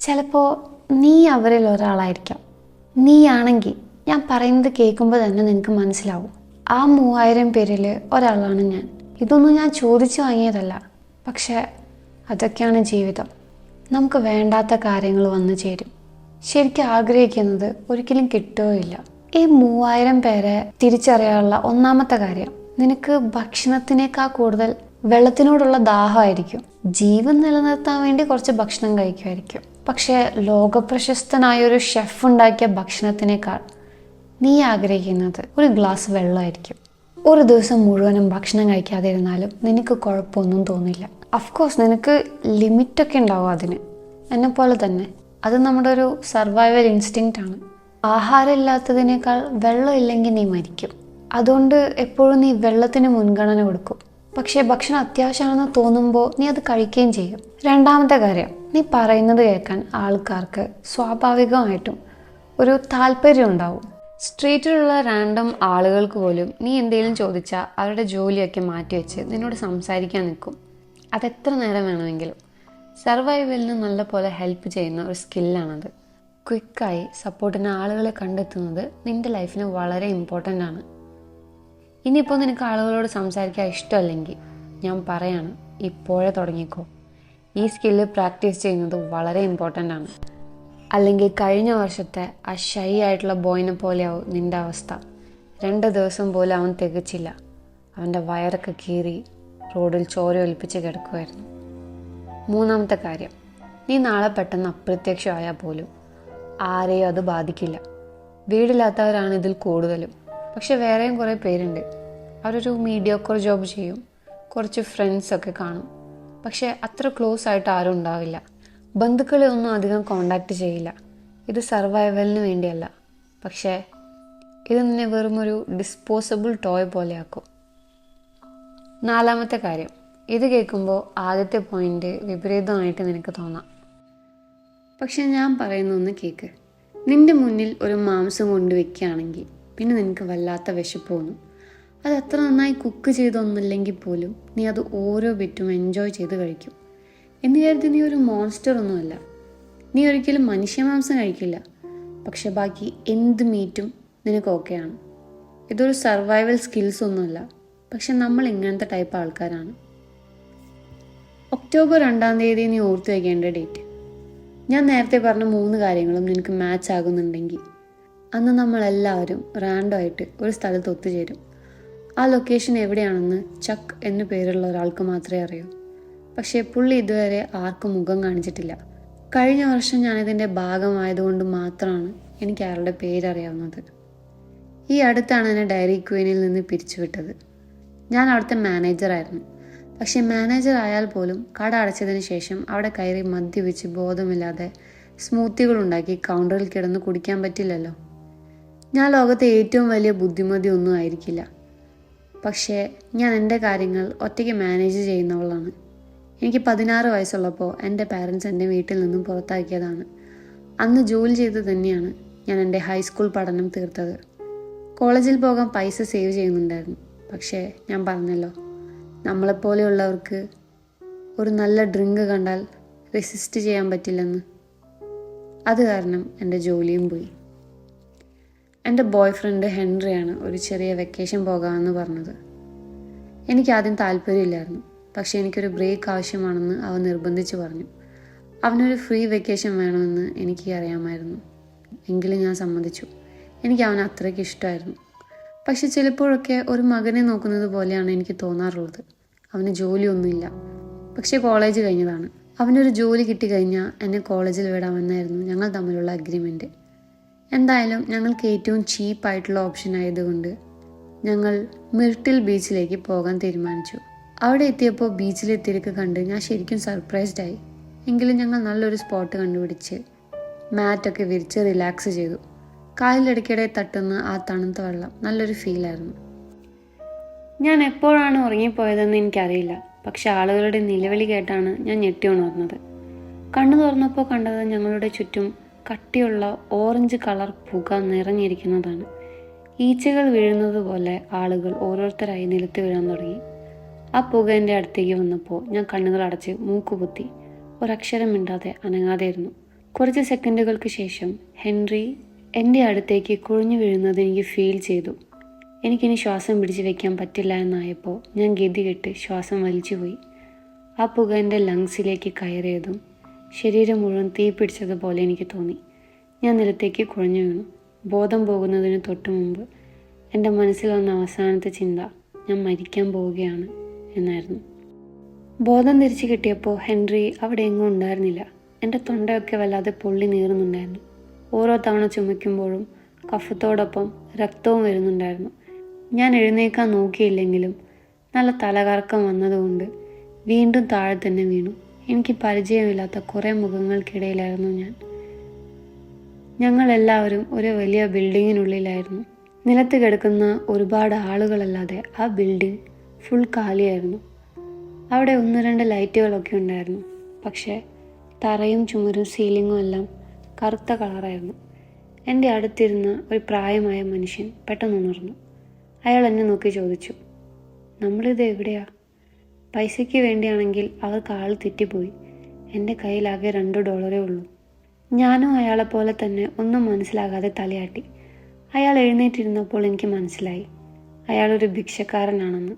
ചിലപ്പോൾ നീ അവരിൽ ഒരാളായിരിക്കാം. നീയാണെങ്കിൽ ഞാൻ പറയുന്നത് കേൾക്കുമ്പോൾ തന്നെ നിനക്ക് മനസ്സിലാവും, ആ 3000 പേരിൽ ഒരാളാണ് ഞാൻ. ഇതൊന്നും ഞാൻ ചോദിച്ചു വാങ്ങിയതല്ല, പക്ഷേ അതൊക്കെയാണ് ജീവിതം. നമുക്ക് വേണ്ടാത്ത കാര്യങ്ങൾ വന്നു ചേരും. ശരിക്കും ആഗ്രഹിക്കുന്നത് ഒരിക്കലും കിട്ടുകയില്ല. ഈ 3000 പേരെ തിരിച്ചറിയാനുള്ള ഒന്നാമത്തെ കാര്യം, നിനക്ക് ഭക്ഷണത്തിനേക്കാൾ കൂടുതൽ വെള്ളത്തിനോടുള്ള ദാഹമായിരിക്കും. ജീവൻ നിലനിർത്താൻ വേണ്ടി കുറച്ച് ഭക്ഷണം കഴിക്കുമായിരിക്കും. പക്ഷേ ലോകപ്രശസ്തനായ ഒരു ഷെഫ് ഉണ്ടാക്കിയ ഭക്ഷണത്തിനേക്കാൾ നീ ആഗ്രഹിക്കുന്നത് ഒരു ഗ്ലാസ് വെള്ളമായിരിക്കും. ഒരു ദിവസം മുഴുവനും ഭക്ഷണം കഴിക്കാതിരുന്നാലും നിനക്ക് കുഴപ്പമൊന്നും തോന്നില്ല. അഫ്കോഴ്സ് നിനക്ക് ലിമിറ്റൊക്കെ ഉണ്ടാവും അതിന്, എന്നെപ്പോലെ തന്നെ. അത് നമ്മുടെ ഒരു സർവൈവൽ ഇൻസ്റ്റിങ്ക്റ്റ് ആണ്. ആഹാരം ഇല്ലാത്തതിനേക്കാൾ വെള്ളം ഇല്ലെങ്കിൽ നീ മരിക്കും. അതുകൊണ്ട് എപ്പോഴും നീ വെള്ളത്തിന് മുൻഗണന കൊടുക്കും. പക്ഷേ ഭക്ഷണം അത്യാവശ്യമാണെന്ന് തോന്നുമ്പോൾ നീ അത് കഴിക്കുകയും ചെയ്യും. രണ്ടാമത്തെ കാര്യം, നീ പറയുന്നത് കേൾക്കാൻ ആൾക്കാർക്ക് സ്വാഭാവികമായിട്ടും ഒരു താല്പര്യം ഉണ്ടാവും. സ്ട്രീറ്റിലുള്ള റാൻഡം ആളുകൾക്ക് പോലും നീ എന്തെങ്കിലും ചോദിച്ചാൽ അവരുടെ ജോലിയൊക്കെ മാറ്റിവെച്ച് നിന്നോട് സംസാരിക്കാൻ നിൽക്കും. അതെത്ര നേരം വേണമെങ്കിലും. സർവൈവലിന് നല്ലപോലെ ഹെൽപ്പ് ചെയ്യുന്ന ഒരു സ്കില്ലാണത്. ക്വിക്കായി സപ്പോർട്ടിന് ആളുകളെ കണ്ടെത്തുന്നത് നിൻ്റെ ലൈഫിന് വളരെ ഇമ്പോർട്ടൻ്റ് ആണ്. ഇനിയിപ്പോൾ നിനക്ക് ആളുകളോട് സംസാരിക്കാൻ ഇഷ്ടമല്ലെങ്കിൽ ഞാൻ പറയാണ്, ഇപ്പോഴേ തുടങ്ങിക്കോ. ഈ സ്കില്ല് പ്രാക്ടീസ് ചെയ്യുന്നത് വളരെ ഇമ്പോർട്ടൻ്റ് ആണ്. അല്ലെങ്കിൽ കഴിഞ്ഞ വർഷത്തെ ആ ഷൈ ആയിട്ടുള്ള ബോയിനെ പോലെയാവും നിൻ്റെ അവസ്ഥ. 2 ദിവസം പോലും അവൻ തികച്ചില്ല. അവൻ്റെ വയറൊക്കെ കീറി റോഡിൽ ചോര ഒലിപ്പിച്ച് കിടക്കുമായിരുന്നു. മൂന്നാമത്തെ കാര്യം, നീ നാളെ പെട്ടെന്ന് അപ്രത്യക്ഷമായാൽ പോലും ആരെയും അത് ബാധിക്കില്ല. വീടില്ലാത്തവരാണ് ഇതിൽ കൂടുതലും. പക്ഷെ വേറെയും കുറേ പേരുണ്ട്. അവരൊരു മീഡിയോക്കർ ജോബ് ചെയ്യും, കുറച്ച് ഫ്രണ്ട്സൊക്കെ കാണും, പക്ഷെ അത്ര ക്ലോസ് ആയിട്ട് ആരും ഉണ്ടാവില്ല. ബന്ധുക്കളെ ഒന്നും അധികം കോണ്ടാക്ട് ചെയ്യില്ല. ഇത് സർവൈവലിന് വേണ്ടിയല്ല, പക്ഷേ ഇത് നിന്നെ വെറും ഒരു ഡിസ്പോസബിൾ ടോയ് പോലെയാക്കും. നാലാമത്തെ കാര്യം, ഇത് കേൾക്കുമ്പോൾ ആദ്യത്തെ പോയിന്റ് വിപരീതമായിട്ട് നിനക്ക് തോന്നാം. പക്ഷെ ഞാൻ പറയുന്നൊന്ന് കേൾക്ക്. നിൻ്റെ മുന്നിൽ ഒരു മാംസം കൊണ്ടുവയ്ക്കുകയാണെങ്കിൽ പിന്നെ നിനക്ക് വല്ലാത്ത വിശപ്പ് തോന്നും. അത് അത്ര നന്നായി കുക്ക് ചെയ്തൊന്നുമില്ലെങ്കിൽ പോലും നീ അത് ഓരോ ബിറ്റും എൻജോയ് ചെയ്ത് കഴിക്കും. എന്ന് കരുതി നീ ഒരു മോൺസ്റ്റർ ഒന്നുമല്ല. നീ ഒരിക്കലും മനുഷ്യമാംസം കഴിക്കില്ല, പക്ഷെ ബാക്കി എന്ത് മീറ്റും നിനക്ക് ഓക്കെയാണ്. ഇതൊരു സർവൈവൽ സ്കിൽസ് ഒന്നുമല്ല, പക്ഷെ നമ്മൾ ഇങ്ങനത്തെ ടൈപ്പ് ആൾക്കാരാണ്. ഒക്ടോബർ 2-ാം തീയതി നീ ഓർത്തു വയ്ക്കേണ്ട ഡേറ്റ്. ഞാൻ നേരത്തെ പറഞ്ഞ 3 കാര്യങ്ങളും നിനക്ക് മാച്ച് ആകുന്നുണ്ടെങ്കിൽ അന്ന് നമ്മളെല്ലാവരും റാൻഡമായിട്ട് ഒരു സ്ഥലത്ത് ഒത്തുചേരും. ആ ലൊക്കേഷൻ എവിടെയാണെന്ന് ചക്ക് എന്നു പേരുള്ള ഒരാൾക്ക് മാത്രമേ അറിയൂ. പക്ഷേ പുള്ളി ഇതുവരെ ആർക്കും മുഖം കാണിച്ചിട്ടില്ല. കഴിഞ്ഞ വർഷം ഞാനിതിൻ്റെ ഭാഗമായതുകൊണ്ട് മാത്രമാണ് എനിക്ക് അയാളുടെ പേരറിയാവുന്നത്. ഈ അടുത്താണ് എന്നെ ഡയറി ക്വീനിൽ നിന്ന് പിരിച്ചുവിട്ടത്. ഞാൻ അവിടുത്തെ മാനേജറായിരുന്നു. പക്ഷേ മാനേജർ ആയാൽ പോലും കട അടച്ചതിന് ശേഷം അവിടെ കയറി മദ്യപിച്ച് ബോധമില്ലാതെ സ്മൂത്തികളുണ്ടാക്കി കൗണ്ടറിൽ കിടന്ന് കുടിക്കാൻ പറ്റില്ലല്ലോ. ഞാൻ ലോകത്തെ ഏറ്റവും വലിയ ബുദ്ധിമതി ഒന്നും ആയിരിക്കില്ല, പക്ഷേ ഞാൻ എൻ്റെ കാര്യങ്ങൾ ഒറ്റയ്ക്ക് മാനേജ് ചെയ്യുന്നവളാണ്. എനിക്ക് 16 വയസ്സുള്ളപ്പോൾ എൻ്റെ പാരൻസ് എൻ്റെ വീട്ടിൽ നിന്നും പുറത്താക്കിയതാണ്. അന്ന് ജോലി ചെയ്ത് തന്നെയാണ് ഞാൻ എൻ്റെ ഹൈസ്കൂൾ പഠനം തീർത്തത്. കോളേജിൽ പോകാൻ പൈസ സേവ് ചെയ്യുന്നുണ്ടായിരുന്നു. പക്ഷേ ഞാൻ പറഞ്ഞല്ലോ, നമ്മളെപ്പോലെയുള്ളവർക്ക് ഒരു നല്ല ഡ്രിങ്ക് കണ്ടാൽ റെസിസ്റ്റ് ചെയ്യാൻ പറ്റില്ലെന്ന്. അത് കാരണം എൻ്റെ ജോലിയും പോയി. എൻ്റെ ബോയ് ഫ്രണ്ട് ഹെൻറിയാണ് ഒരു ചെറിയ വെക്കേഷൻ പോകാമെന്ന് പറഞ്ഞത്. എനിക്കാദ്യം താല്പര്യമില്ലായിരുന്നു, പക്ഷേ എനിക്കൊരു ബ്രേക്ക് ആവശ്യമാണെന്ന് അവൻ നിർബന്ധിച്ച് പറഞ്ഞു. അവനൊരു ഫ്രീ വെക്കേഷൻ വേണമെന്ന് എനിക്ക് അറിയാമായിരുന്നു. എങ്കിലും ഞാൻ സമ്മതിച്ചു. എനിക്ക് അവനെ അത്രയ്ക്ക് ഇഷ്ടമായിരുന്നു. പക്ഷെ ചിലപ്പോഴൊക്കെ ഒരു മകനെ നോക്കുന്നത് പോലെയാണ് എനിക്ക് തോന്നാറുള്ളത്. അവന് ജോലിയൊന്നുമില്ല, പക്ഷേ കോളേജ് കഴിഞ്ഞതാണ്. അവനൊരു ജോലി കിട്ടിക്കഴിഞ്ഞാൽ എന്നെ കോളേജിൽ വിടാമെന്നായിരുന്നു ഞങ്ങൾ തമ്മിലുള്ള അഗ്രിമെൻറ്റ്. എന്തായാലും ഞങ്ങൾക്ക് ഏറ്റവും ചീപ്പായിട്ടുള്ള ഓപ്ഷൻ ആയതുകൊണ്ട് ഞങ്ങൾ മിർട്ടിൽ ബീച്ചിലേക്ക് പോകാൻ തീരുമാനിച്ചു. അവിടെ എത്തിയപ്പോൾ ബീച്ചിലെ തിരക്ക് കണ്ട് ഞാൻ ശരിക്കും സർപ്രൈസ്ഡായി. എങ്കിലും ഞങ്ങൾ നല്ലൊരു സ്പോട്ട് കണ്ടുപിടിച്ച് മാറ്റൊക്കെ വിരിച്ച് റിലാക്സ് ചെയ്തു. കാലിലിടയ്ക്കിടെ തട്ടുന്ന ആ തണുത്ത വെള്ളം നല്ലൊരു ഫീലായിരുന്നു. ഞാൻ എപ്പോഴാണ് ഉറങ്ങിപ്പോയതെന്ന് എനിക്കറിയില്ല, പക്ഷെ ആളുകളുടെ നിലവിളി കേട്ടാണ് ഞാൻ ഞെട്ടി ഉണർന്നത്. കണ്ണു തുറന്നപ്പോൾ കണ്ടത് ഞങ്ങളുടെ ചുറ്റും കട്ടിയുള്ള ഓറഞ്ച് കളർ പുക നിറഞ്ഞിരിക്കുന്നതാണ്. ഈച്ചകൾ വീഴുന്നത് പോലെ ആളുകൾ ഓരോരുത്തരായി നിലത്ത് വീഴാൻ തുടങ്ങി. ആ പുക എൻ്റെ അടുത്തേക്ക് വന്നപ്പോൾ ഞാൻ കണ്ണുകൾ അടച്ച് മൂക്കുപൊത്തി ഒരക്ഷരം മിണ്ടാതെ അനങ്ങാതെയിരുന്നു. കുറച്ച് സെക്കൻഡുകൾക്ക് ശേഷം ഹെൻറി എൻ്റെ അടുത്തേക്ക് കുഴഞ്ഞു വീഴുന്നത് എനിക്ക് ഫീൽ ചെയ്തു. എനിക്കിനി ശ്വാസം പിടിച്ചു വെക്കാൻ പറ്റില്ല എന്നായപ്പോൾ ഞാൻ ഗതികെട്ട് ശ്വാസം വലിച്ചുപോയി. ആ പുക എൻ്റെ ലങ്സിലേക്ക് കയറിയതും ശരീരം മുഴുവൻ തീ പിടിച്ചതുപോലെ എനിക്ക് തോന്നി. ഞാൻ നിലത്തേക്ക് കുഴഞ്ഞു വീണു. ബോധം പോകുന്നതിന് തൊട്ടു മുമ്പ് എൻ്റെ മനസ്സിൽ വന്ന അവസാനത്തെ ചിന്ത ഞാൻ മരിക്കാൻ പോവുകയാണ് എന്നായിരുന്നു. ബോധം തിരിച്ചു കിട്ടിയപ്പോൾ ഹെൻറി അവിടെ എങ്ങും ഉണ്ടായിരുന്നില്ല. എൻ്റെ തൊണ്ടയൊക്കെ വല്ലാതെ പൊള്ളി നീറുന്നുണ്ടായിരുന്നു. ഓരോ തവണ ചുമയ്ക്കുമ്പോഴും കഫത്തോടൊപ്പം രക്തവും വരുന്നുണ്ടായിരുന്നു. ഞാൻ എഴുന്നേക്കാൻ നോക്കിയില്ലെങ്കിലും നല്ല തലകറക്കം വന്നതുകൊണ്ട് വീണ്ടും താഴെ തന്നെ വീണു. എനിക്ക് പരിചയമില്ലാത്ത കുറേ മുഖങ്ങൾക്കിടയിലായിരുന്നു ഞാൻ. ഞങ്ങളെല്ലാവരും ഒരു വലിയ ബിൽഡിങ്ങിനുള്ളിലായിരുന്നു. നിലത്ത് കിടക്കുന്ന ഒരുപാട് ആളുകളല്ലാതെ ആ ബിൽഡിംഗ് ഫുൾ കാലിയായിരുന്നു. അവിടെ 1-2 ലൈറ്റുകളൊക്കെ ഉണ്ടായിരുന്നു. പക്ഷേ തറയും ചുമരും സീലിങ്ങും എല്ലാം കറുത്ത കളറായിരുന്നു. എൻ്റെ അടുത്തിരുന്ന ഒരു പ്രായമായ മനുഷ്യൻ പെട്ടെന്ന് ഉണർന്നു. അയാൾ എന്നെ നോക്കി ചോദിച്ചു, നമ്മളിത് എവിടെയാ? പൈസയ്ക്ക് വേണ്ടിയാണെങ്കിൽ അവർക്ക് ആൾ തെറ്റിപ്പോയി. എൻ്റെ കയ്യിലാകെ $2 ഉള്ളൂ. ഞാനും അയാളെപ്പോലെ തന്നെ ഒന്നും മനസ്സിലാകാതെ തലയാട്ടി. അയാൾ എഴുന്നേറ്റിരുന്നപ്പോൾ എനിക്ക് മനസ്സിലായി അയാളൊരു ഭിക്ഷക്കാരനാണെന്ന്.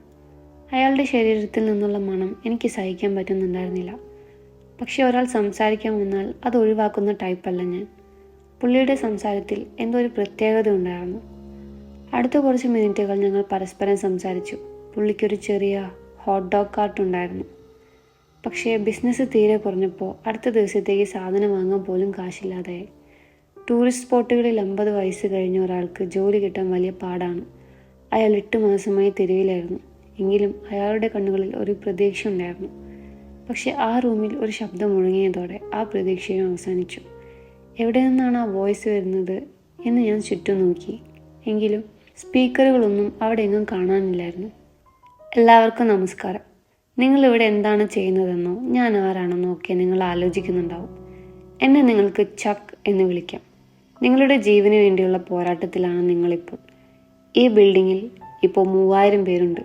അയാളുടെ ശരീരത്തിൽ നിന്നുള്ള മണം എനിക്ക് സഹിക്കാൻ പറ്റുന്നുണ്ടായിരുന്നില്ല. പക്ഷെ ഒരാൾ സംസാരിക്കാൻ വന്നാൽ അത് ഒഴിവാക്കുന്ന ടൈപ്പല്ല ഞാൻ. പുള്ളിയുടെ സംസാരത്തിൽ എന്തോ ഒരു പ്രത്യേകത ഉണ്ടായിരുന്നു. അടുത്ത കുറച്ച് മിനിറ്റുകൾ ഞങ്ങൾ പരസ്പരം സംസാരിച്ചു. പുള്ളിക്കൊരു ചെറിയ ഹോട്ട് ഡോഗ് കാർട്ട് ഉണ്ടായിരുന്നു. പക്ഷേ ബിസിനസ് തീരെ കുറഞ്ഞപ്പോൾ അടുത്ത ദിവസത്തേക്ക് സാധനം വാങ്ങാൻ പോലും കാശില്ലാതായി. ടൂറിസ്റ്റ് സ്പോട്ടുകളിൽ 50 വയസ്സ് കഴിഞ്ഞ ഒരാൾക്ക് ജോലി കിട്ടാൻ വലിയ പാടാണ്. അയാൾ 8 മാസമായി തെരുവിലായിരുന്നു. എങ്കിലും അയാളുടെ കണ്ണുകളിൽ ഒരു പ്രതീക്ഷ ഉണ്ടായിരുന്നു. പക്ഷെ ആ റൂമിൽ ഒരു ശബ്ദം മുഴങ്ങിയതോടെ ആ പ്രതീക്ഷയും അവസാനിച്ചു. എവിടെ നിന്നാണ് ആ വോയിസ് വരുന്നത് എന്ന് ഞാൻ ചുറ്റും നോക്കി. എങ്കിലും സ്പീക്കറുകളൊന്നും അവിടെ എങ്ങും കാണാനില്ലായിരുന്നു. എല്ലാവർക്കും നമസ്കാരം. നിങ്ങളിവിടെ എന്താണ് ചെയ്യുന്നതെന്നോ ഞാൻ ആരാണെന്നോ ഒക്കെ നിങ്ങൾ ആലോചിക്കുന്നുണ്ടാവും. എന്നെ നിങ്ങൾക്ക് ചക്ക് എന്ന് വിളിക്കാം. നിങ്ങളുടെ ജീവന് വേണ്ടിയുള്ള പോരാട്ടത്തിലാണ് നിങ്ങളിപ്പോൾ. ഈ ബിൽഡിങ്ങിൽ ഇപ്പോൾ 3000 പേരുണ്ട്.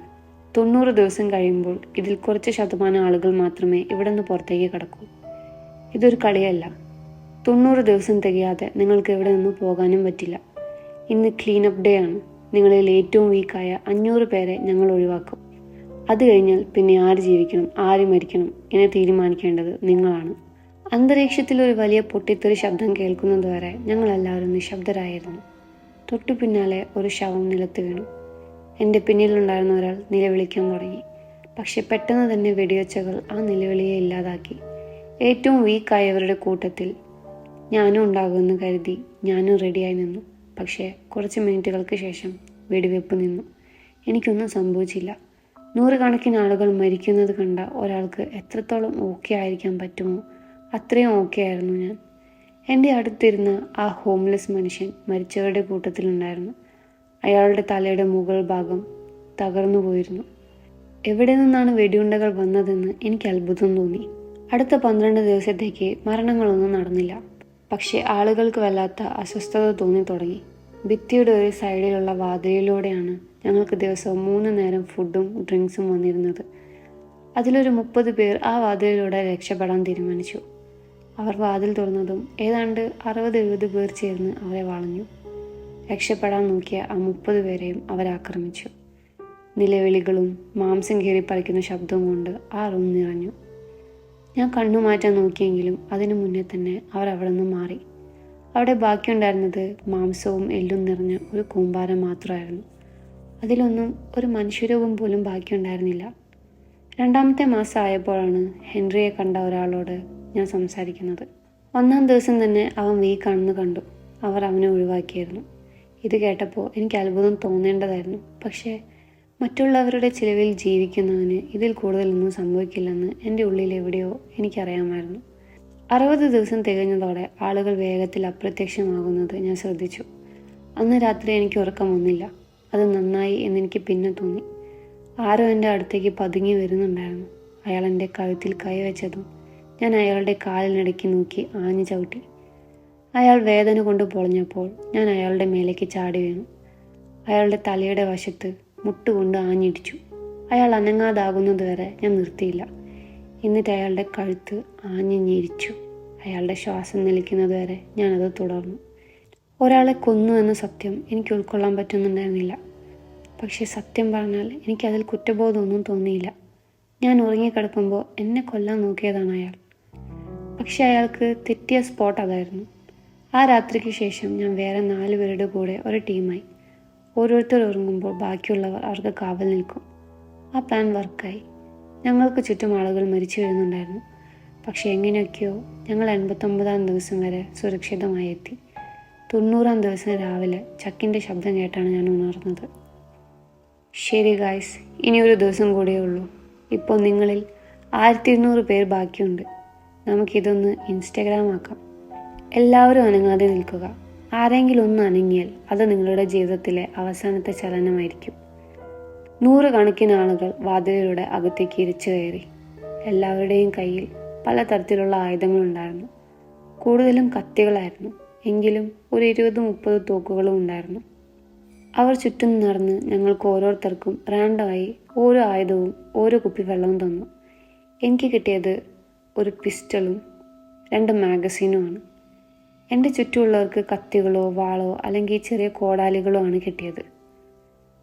90 ദിവസം കഴിയുമ്പോൾ ഇതിൽ കുറച്ച് ശതമാനം ആളുകൾ മാത്രമേ ഇവിടെ നിന്ന് പുറത്തേക്ക് കടക്കൂ. ഇതൊരു കളിയല്ല. 90 ദിവസം തികയാതെ നിങ്ങൾക്ക് ഇവിടെ നിന്ന് പോകാനും പറ്റില്ല. ഇന്ന് ക്ലീനപ്പ് ഡേ ആണ്. നിങ്ങളിൽ ഏറ്റവും വീക്കായ 500 പേരെ ഞങ്ങൾ ഒഴിവാക്കും. അത് കഴിഞ്ഞാൽ പിന്നെ ആര് ജീവിക്കണം ആര് മരിക്കണം എന്ന് തീരുമാനിക്കേണ്ടത് നിങ്ങളാണ്. അന്തരീക്ഷത്തിൽ ഒരു വലിയ പൊട്ടിത്തെറി ശബ്ദം കേൾക്കുന്നതുവരെ ഞങ്ങളെല്ലാവരും നിശബ്ദരായിരുന്നു. തൊട്ടു പിന്നാലെ ഒരു ശവം നിലത്ത് വീണു. എൻ്റെ പിന്നിലുണ്ടായിരുന്ന ഒരാൾ നിലവിളിക്കാൻ തുടങ്ങി. പക്ഷെ പെട്ടെന്ന് തന്നെ വെടിവെച്ചകൾ ആ നിലവിളിയെ ഇല്ലാതാക്കി. ഏറ്റവും വീക്കായവരുടെ കൂട്ടത്തിൽ ഞാനും ഉണ്ടാകുമെന്ന് കരുതി ഞാനും റെഡിയായി നിന്നു. പക്ഷേ കുറച്ച് മിനിറ്റുകൾക്ക് ശേഷം വെടിവെപ്പ് നിന്നു. എനിക്കൊന്നും സംഭവിച്ചില്ല. 100 കണക്കിന് ആളുകൾ മരിക്കുന്നത് കണ്ട ഒരാൾക്ക് എത്രത്തോളം ഓക്കെ ആയിരിക്കാൻ പറ്റുമോ അത്രയും ഓക്കെ ആയിരുന്നു ഞാൻ. എൻ്റെ അടുത്തിരുന്ന ആ ഹോംലെസ് മനുഷ്യൻ മരിച്ചവരുടെ കൂട്ടത്തിലുണ്ടായിരുന്നു. അയാളുടെ തലയുടെ മുകൾ ഭാഗം തകർന്നു പോയിരുന്നു. എവിടെ നിന്നാണ് വെടിയുണ്ടകൾ വന്നതെന്ന് എനിക്ക് അത്ഭുതം തോന്നി. അടുത്ത 12 ദിവസത്തേക്ക് മരണങ്ങളൊന്നും നടന്നില്ല. പക്ഷേ ആളുകൾക്ക് വല്ലാത്ത അസ്വസ്ഥത തോന്നി തുടങ്ങി. ഭിത്തിയുടെ ഒരു സൈഡിലുള്ള വാതിലിലൂടെയാണ് ഞങ്ങൾക്ക് ദിവസവും 3 നേരം ഫുഡും ഡ്രിങ്ക്സും വന്നിരുന്നത്. അതിലൊരു 30 പേർ ആ വാതിലിലൂടെ രക്ഷപ്പെടാൻ തീരുമാനിച്ചു. അവർ വാതിൽ തുറന്നതും ഏതാണ്ട് 60-70 പേർ ചേർന്ന് അവരെ വളഞ്ഞു. രക്ഷപ്പെടാൻ നോക്കിയ ആ 30 പേരെയും അവരാക്രമിച്ചു. നിലവിളികളും മാംസം കീറി പറിക്കുന്ന ശബ്ദവും കൊണ്ട് ആ റൂം നിറഞ്ഞു. ഞാൻ കണ്ണുമാറ്റാൻ നോക്കിയെങ്കിലും അതിനു മുന്നേ തന്നെ അവർ അവിടെ നിന്ന് മാറി. അവിടെ ബാക്കിയുണ്ടായിരുന്നത് മാംസവും എല്ലും നിറഞ്ഞ ഒരു കൂമ്പാരം മാത്രമായിരുന്നു. അതിലൊന്നും ഒരു മനുഷ്യരൂപം പോലും ബാക്കിയുണ്ടായിരുന്നില്ല. 2ാമത്തെ മാസം ആയപ്പോഴാണ് ഹെൻറിയെ കണ്ട ഒരാളോട് ഞാൻ സംസാരിക്കുന്നത്. 1-ാം ദിവസം തന്നെ അവൻ വീക്കാണെന്ന് കണ്ടു. അവർ അവനെ ഒഴിവാക്കിയായിരുന്നു. ഇത് കേട്ടപ്പോൾ എനിക്ക് അത്ഭുതം തോന്നേണ്ടതായിരുന്നു. പക്ഷേ മറ്റുള്ളവരുടെ ചിലവിൽ ജീവിക്കുന്നവന് ഇതിൽ കൂടുതലൊന്നും സംഭവിക്കില്ലെന്ന് എൻ്റെ ഉള്ളിൽ എവിടെയോ എനിക്കറിയാമായിരുന്നു. 60 ദിവസം തികഞ്ഞതോടെ ആളുകൾ വേഗത്തിൽ അപ്രത്യക്ഷമാകുന്നത് ഞാൻ ശ്രദ്ധിച്ചു. അന്ന് രാത്രി എനിക്ക് ഉറക്കം വന്നില്ല. അത് നന്നായി എന്നെനിക്ക് പിന്നെ തോന്നി. ആരോ എൻ്റെ അടുത്തേക്ക് പതുങ്ങി വരുന്നുണ്ടായിരുന്നു. അയാൾ എൻ്റെ കഴുത്തിൽ കൈവച്ചതും ഞാൻ അയാളുടെ കാലിനിടയ്ക്ക് നോക്കി ആഞ്ഞു ചവിട്ടി. അയാൾ വേദന കൊണ്ട് പൊളഞ്ഞപ്പോൾ ഞാൻ അയാളുടെ മേലേക്ക് ചാടി വീണു. അയാളുടെ തലയുടെ വശത്ത് മുട്ടുകൊണ്ട് ആഞ്ഞിടിച്ചു. അയാൾ അനങ്ങാതാകുന്നത് വരെ ഞാൻ നിർത്തിയില്ല. എന്നിട്ട് അയാളുടെ കഴുത്ത് ആഞ്ഞു ഞെരിച്ചു. അയാളുടെ ശ്വാസം നിലയ്ക്കുന്നത് വരെ ഞാനത് തുടർന്നു. ഒരാളെ കൊന്നു എന്ന സത്യം എനിക്ക് ഉൾക്കൊള്ളാൻ പറ്റുന്നുണ്ടായിരുന്നില്ല. പക്ഷേ സത്യം പറഞ്ഞാൽ എനിക്കതിൽ കുറ്റബോധമൊന്നും തോന്നിയില്ല. ഞാൻ ഉറങ്ങിക്കിടക്കുമ്പോൾ എന്നെ കൊല്ലാൻ നോക്കിയതാണ് അയാൾ. പക്ഷെ അയാൾക്ക് തെറ്റിയ സ്പോട്ട് അതായിരുന്നു. ആ രാത്രിക്ക് ശേഷം ഞാൻ വേറെ 4 പേരുടെ കൂടെ ഒരു ടീമായി. ഓരോരുത്തർ ഉറങ്ങുമ്പോൾ ബാക്കിയുള്ളവർ അവർക്ക് കാവൽ നിൽക്കും. ആ പ്ലാൻ വർക്കായി. ഞങ്ങൾക്ക് ചുറ്റും ആളുകൾ മരിച്ചു വീഴുന്നുണ്ടായിരുന്നു. പക്ഷെ എങ്ങനെയൊക്കെയോ ഞങ്ങൾ 89-ാം ദിവസം വരെ സുരക്ഷിതമായി എത്തി. 90-ാം ദിവസം രാവിലെ ചക്കിൻ്റെ ശബ്ദം കേട്ടാണ് ഞാൻ ഉണർന്നത്. ശരി ഗായ്സ്, ഇനിയൊരു ദിവസം കൂടിയേ ഉള്ളൂ. ഇപ്പോൾ നിങ്ങളിൽ 1200 പേർ ബാക്കിയുണ്ട്. നമുക്കിതൊന്ന് ഇൻസ്റ്റഗ്രാം ആക്കാം. എല്ലാവരും അനങ്ങാതെ നിൽക്കുക. ആരെങ്കിലും ഒന്ന് അനങ്ങിയാൽ അത് നിങ്ങളുടെ ജീവിതത്തിലെ അവസാനത്തെ ചലനമായിരിക്കും. 100 കണക്കിന് ആളുകൾ വാതിലിലൂടെ അകത്തേക്ക് ഇരച്ചു കയറി. എല്ലാവരുടെയും കയ്യിൽ പലതരത്തിലുള്ള ആയുധങ്ങളുണ്ടായിരുന്നു. കൂടുതലും കത്തികളായിരുന്നു. എങ്കിലും ഒരു 20-30 തോക്കുകളും ഉണ്ടായിരുന്നു. അവർ ചുറ്റും നടന്ന് ഞങ്ങൾക്ക് ഓരോരുത്തർക്കും റാൻഡമായി ഓരോ ആയുധവും ഓരോ കുപ്പി വെള്ളവും തന്നു. എനിക്ക് കിട്ടിയത് ഒരു പിസ്റ്റളും 2 മാഗസീനുമാണ്. എൻ്റെ ചുറ്റുമുള്ളവർക്ക് കത്തികളോ വാളോ അല്ലെങ്കിൽ ചെറിയ കോടാലികളോ ആണ് കിട്ടിയത്.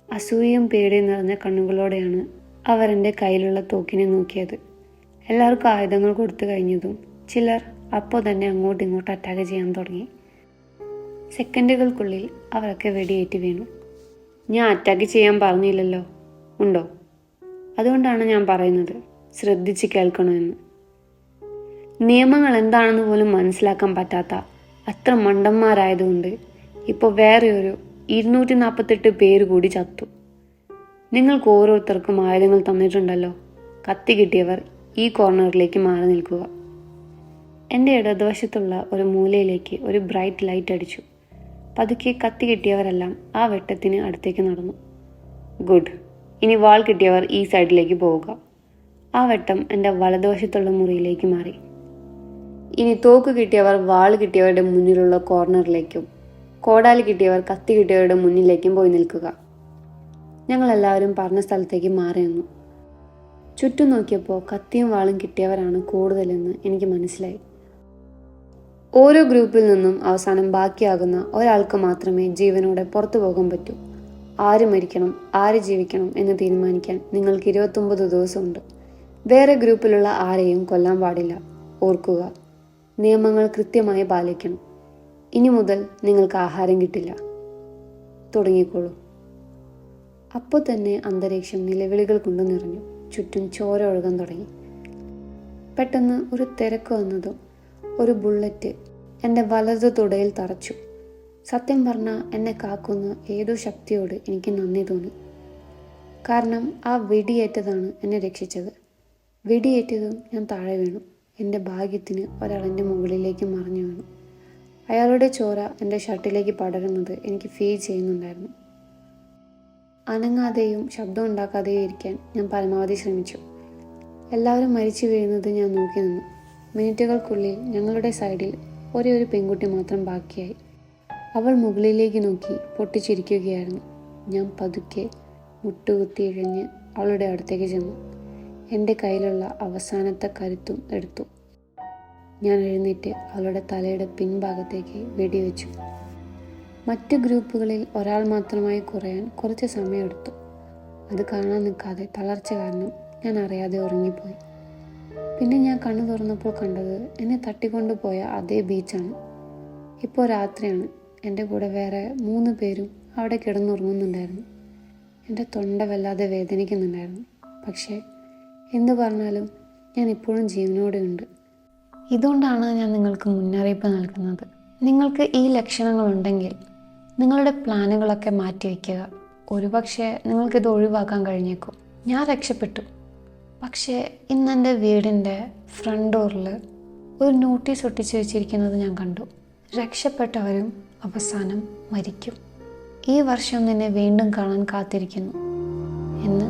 അസൂയയും പേടിയും നിറഞ്ഞ കണ്ണുകളോടെയാണ് അവർ എൻ്റെ കയ്യിലുള്ള തോക്കിനെ നോക്കിയത്. എല്ലാവർക്കും ആയുധങ്ങൾ കൊടുത്തു കഴിഞ്ഞതും ചിലർ അപ്പോൾ തന്നെ അങ്ങോട്ടും ഇങ്ങോട്ടും അറ്റാക്ക് ചെയ്യാൻ തുടങ്ങി. സെക്കൻഡുകൾക്കുള്ളിൽ അവരൊക്കെ വെടിയേറ്റ് വീണു. ഞാൻ അറ്റാക്ക് ചെയ്യാൻ പറഞ്ഞില്ലല്ലോ, ഉണ്ടോ? അതുകൊണ്ടാണ് ഞാൻ പറയുന്നത്, ശ്രദ്ധിച്ച് കേൾക്കണമെന്ന്. നിയമങ്ങൾ എന്താണെന്ന് പോലും മനസ്സിലാക്കാൻ പറ്റാത്ത അത്ര മണ്ടന്മാരായതുകൊണ്ട് ഇപ്പോൾ വേറെ ഒരു 248 പേര് കൂടി ചത്തു. നിങ്ങൾക്ക് ഓരോരുത്തർക്കും ആയുധങ്ങൾ തന്നിട്ടുണ്ടല്ലോ. കത്തി കിട്ടിയവർ ഈ കോർണറിലേക്ക് മാറി നിൽക്കുക. എൻ്റെ ഇടതുവശത്തുള്ള ഒരു മൂലയിലേക്ക് ഒരു ബ്രൈറ്റ് ലൈറ്റ് അടിച്ചു. പതുക്കെ കത്തി കിട്ടിയവരെല്ലാം ആ വെട്ടത്തിന് അടുത്തേക്ക് നടന്നു. ഗുഡ്. ഇനി വാൾ കിട്ടിയവർ ഈ സൈഡിലേക്ക് പോവുക. ആ വെട്ടം എൻ്റെ വലതുവശത്തുള്ള മുറിയിലേക്ക് മാറി. ഇനി തോക്ക് കിട്ടിയവർ വാൾ കിട്ടിയവരുടെ മുന്നിലുള്ള കോർണറിലേക്കും കോടാലി കിട്ടിയവർ കത്തി കിട്ടിയവരുടെ മുന്നിലേക്കും പോയി നിൽക്കുക. ഞങ്ങളെല്ലാവരും പറഞ്ഞ സ്ഥലത്തേക്ക് മാറി നിന്നു. ചുറ്റും നോക്കിയപ്പോൾ കത്തിയും വാളും കിട്ടിയവരാണ് കൂടുതലെന്ന് എനിക്ക് മനസ്സിലായി. ഓരോ ഗ്രൂപ്പിൽ നിന്നും അവസാനം ബാക്കിയാകുന്ന ഒരാൾക്ക് മാത്രമേ ജീവനോടെ പുറത്തു പോകാൻ പറ്റൂ. ആര് മരിക്കണം, ആര് ജീവിക്കണം എന്ന് തീരുമാനിക്കാൻ നിങ്ങൾക്ക് 29 ദിവസമുണ്ട്. വേറെ ഗ്രൂപ്പിലുള്ള ആരെയും കൊല്ലാൻ പാടില്ല. ഓർക്കുക, നിയമങ്ങൾ കൃത്യമായി പാലിക്കണം. ഇനി മുതൽ നിങ്ങൾക്ക് ആഹാരം കിട്ടില്ല. തുടങ്ങിക്കോളൂ. അപ്പോൾ തന്നെ അന്തരീക്ഷം നിലവിളികൾ കൊണ്ട് നിറഞ്ഞു. ചുറ്റും ചോര ഒഴുകാൻ തുടങ്ങി. പെട്ടെന്ന് ഒരു തിരക്ക് വന്നതും ഒരു ബുള്ളറ്റ് എൻ്റെ വലതു തുടയിൽ തറച്ചു. സത്യം പറഞ്ഞാൽ എന്നെ കാക്കുന്ന ഏതോ ശക്തിയോട് എനിക്ക് നന്ദി തോന്നി. കാരണം ആ വെടിയേറ്റതാണ് എന്നെ രക്ഷിച്ചത്. വെടിയേറ്റതും ഞാൻ താഴെ വീണു. എൻ്റെ ഭാഗ്യത്തിന് ഒരാൾ എൻ്റെ മുകളിലേക്ക് മറിഞ്ഞു വീണു. അയാളുടെ ചോര എൻ്റെ ഷർട്ടിലേക്ക് പടരുന്നത് എനിക്ക് ഫീൽ ചെയ്യുന്നുണ്ടായിരുന്നു. അനങ്ങാതെയും ശബ്ദം ഉണ്ടാക്കാതെയും ഇരിക്കാൻ ഞാൻ പരമാവധി ശ്രമിച്ചു. എല്ലാവരും മരിച്ചു വീഴുന്നത് ഞാൻ നോക്കി നിന്നു. മിനിറ്റുകൾക്കുള്ളിൽ ഞങ്ങളുടെ സൈഡിൽ ഒരേ ഒരു പെൺകുട്ടി മാത്രം ബാക്കിയായി. അവൾ മുകളിലേക്ക് നോക്കി പൊട്ടിച്ചിരിക്കുകയായിരുന്നു. ഞാൻ പതുക്കെ മുട്ടുകുത്തി ഇഴഞ്ഞ് അവളുടെ അടുത്തേക്ക് ചെന്നു. എൻ്റെ കയ്യിലുള്ള അവസാനത്തെ കരുത്തും എടുത്തു. ഞാൻ എഴുന്നേറ്റ് അവളുടെ തലയുടെ പിൻഭാഗത്തേക്ക് വെടിവെച്ചു. മറ്റു ഗ്രൂപ്പുകളിൽ ഒരാൾ മാത്രമായി കുറയാൻ കുറച്ച് സമയമെടുത്തു. അത് കാണാൻ നിൽക്കാതെ തളർച്ച കാരണം ഞാൻ അറിയാതെ ഉറങ്ങിപ്പോയി. പിന്നെ ഞാൻ കണ്ണു തുറന്നപ്പോൾ കണ്ടത് എന്നെ തട്ടിക്കൊണ്ടുപോയ അതേ ബീച്ചാണ്. ഇപ്പോൾ രാത്രിയാണ്. എൻ്റെ കൂടെ വേറെ 3 പേരും അവിടെ കിടന്നുറങ്ങുന്നുണ്ടായിരുന്നു. എൻ്റെ തൊണ്ട വല്ലാതെ വേദനിക്കുന്നുണ്ടായിരുന്നു. പക്ഷേ എന്തു പറഞ്ഞാലും ഞാൻ ഇപ്പോഴും ജീവനോടെ ഉണ്ട്. ഇതുകൊണ്ടാണ് ഞാൻ നിങ്ങൾക്ക് മുന്നറിയിപ്പ് നൽകുന്നത്. നിങ്ങൾക്ക് ഈ ലക്ഷണങ്ങളുണ്ടെങ്കിൽ നിങ്ങളുടെ പ്ലാനുകളൊക്കെ മാറ്റിവെക്കുക. ഒരുപക്ഷെ നിങ്ങൾക്കിത് ഒഴിവാക്കാൻ കഴിഞ്ഞേക്കും. ഞാൻ രക്ഷപ്പെട്ടു. പക്ഷേ ഇന്നെൻ്റെ വീടിൻ്റെ ഫ്രണ്ട് ഡോറിൽ ഒരു നോട്ടീസ് ഒട്ടിച്ച് വെച്ചിരിക്കുന്നത് ഞാൻ കണ്ടു. രക്ഷപ്പെട്ടവരും അവസാനം മരിക്കും. ഈ വർഷം നിന്നെ വീണ്ടും കാണാൻ കാത്തിരിക്കുന്നു എന്ന്